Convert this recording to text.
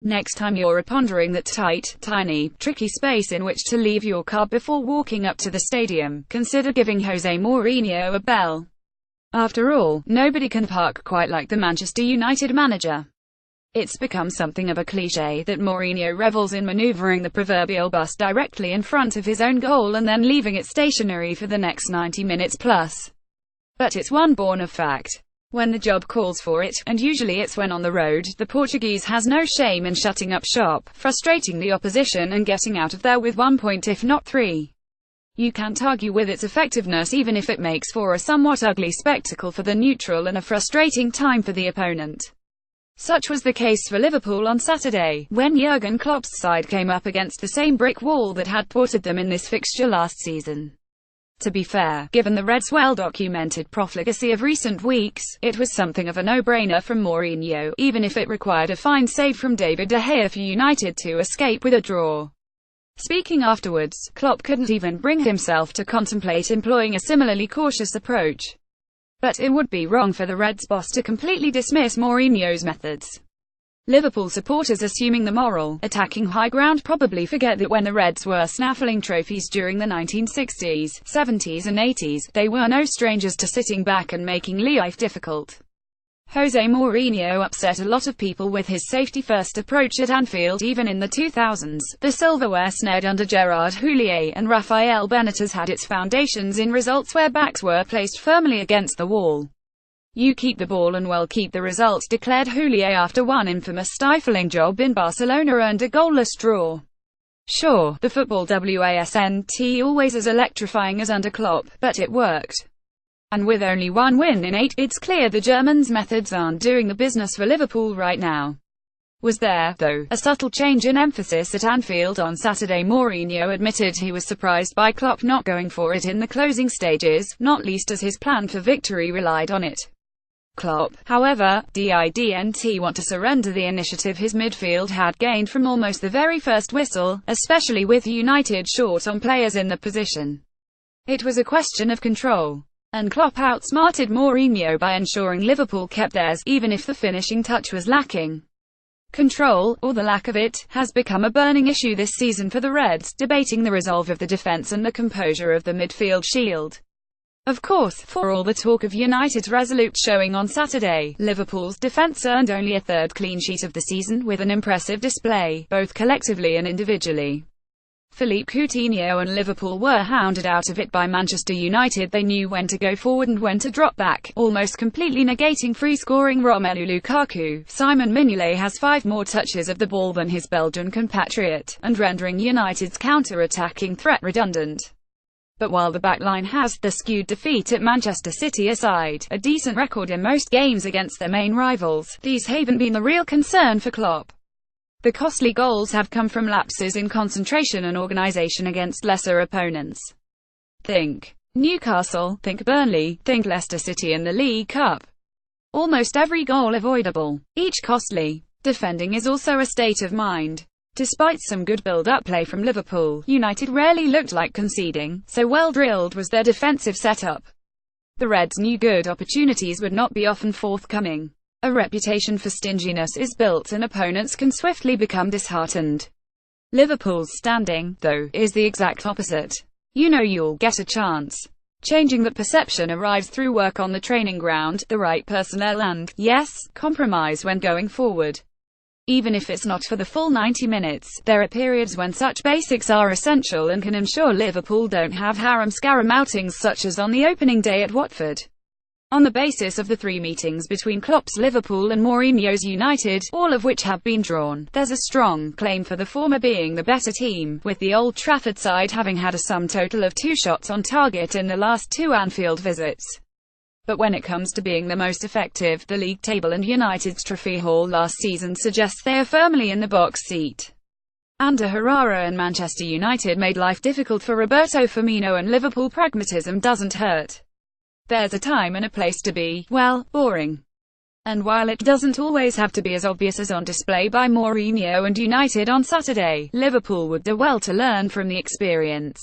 Next time you're pondering that tight, tiny, tricky space in which to leave your car before walking up to the stadium, consider giving Jose Mourinho a bell. After all, nobody can park quite like the Manchester United manager. It's become something of a cliché that Mourinho revels in maneuvering the proverbial bus directly in front of his own goal and then leaving it stationary for the next 90 minutes plus. But it's one born of fact. When the job calls for it, and usually it's when on the road, the Portuguese has no shame in shutting up shop, frustrating the opposition and getting out of there with 1 point if not 3. You can't argue with its effectiveness even if it makes for a somewhat ugly spectacle for the neutral and a frustrating time for the opponent. Such was the case for Liverpool on Saturday, when Jurgen Klopp's side came up against the same brick wall that had ported them in this fixture last season. To be fair, given the Reds' well-documented profligacy of recent weeks, it was something of a no-brainer from Mourinho, even if it required a fine save from David De Gea for United to escape with a draw. Speaking afterwards, Klopp couldn't even bring himself to contemplate employing a similarly cautious approach. But it would be wrong for the Reds' boss to completely dismiss Mourinho's methods. Liverpool supporters assuming the moral, attacking high ground probably forget that when the Reds were snaffling trophies during the 1960s, 70s and 80s, they were no strangers to sitting back and making life difficult. Jose Mourinho upset a lot of people with his safety-first approach at Anfield even in the 2000s. The silverware snared under Gerard Houllier and Rafael Benitez had its foundations in results where backs were placed firmly against the wall. You keep the ball and we'll keep the results, declared Houllier after one infamous stifling job in Barcelona earned a goalless draw. Sure, the football wasn't always as electrifying as under Klopp, but it worked. And with only one win in 8, it's clear the Germans' methods aren't doing the business for Liverpool right now. Was there, though, a subtle change in emphasis at Anfield on Saturday? Mourinho admitted he was surprised by Klopp not going for it in the closing stages, not least as his plan for victory relied on it. Klopp, however, didn't want to surrender the initiative his midfield had gained from almost the very first whistle, especially with United short on players in the position. It was a question of control. And Klopp outsmarted Mourinho by ensuring Liverpool kept theirs, even if the finishing touch was lacking. Control, or the lack of it, has become a burning issue this season for the Reds, debating the resolve of the defence and the composure of the midfield shield. Of course, for all the talk of United's resolute showing on Saturday, Liverpool's defence earned only a third clean sheet of the season with an impressive display, both collectively and individually. Philippe Coutinho and Liverpool were hounded out of it by Manchester United. They knew when to go forward and when to drop back, almost completely negating free-scoring Romelu Lukaku. Simon Mignolet has 5 more touches of the ball than his Belgian compatriot, and rendering United's counter-attacking threat redundant. But while the backline has, the skewed defeat at Manchester City aside, a decent record in most games against their main rivals, these haven't been the real concern for Klopp. The costly goals have come from lapses in concentration and organisation against lesser opponents. Think Newcastle, think Burnley, think Leicester City in the League Cup. Almost every goal avoidable, each costly. Defending is also a state of mind. Despite some good build-up play from Liverpool, United rarely looked like conceding, so well drilled was their defensive setup. The Reds knew good opportunities would not be often forthcoming. A reputation for stinginess is built and opponents can swiftly become disheartened. Liverpool's standing, though, is the exact opposite. You know you'll get a chance. Changing that perception arrives through work on the training ground, the right personnel and, yes, compromise when going forward. Even if it's not for the full 90 minutes, there are periods when such basics are essential and can ensure Liverpool don't have harem-scarum outings such as on the opening day at Watford. On the basis of the 3 meetings between Klopp's Liverpool and Mourinho's United, all of which have been drawn, there's a strong claim for the former being the better team, with the Old Trafford side having had a sum total of 2 shots on target in the last 2 Anfield visits. But when it comes to being the most effective, the league table and United's trophy haul last season suggests they are firmly in the box seat. Ander Herrera and Manchester United made life difficult for Roberto Firmino, and Liverpool pragmatism doesn't hurt. There's a time and a place to be, well, boring. And while it doesn't always have to be as obvious as on display by Mourinho and United on Saturday, Liverpool would do well to learn from the experience.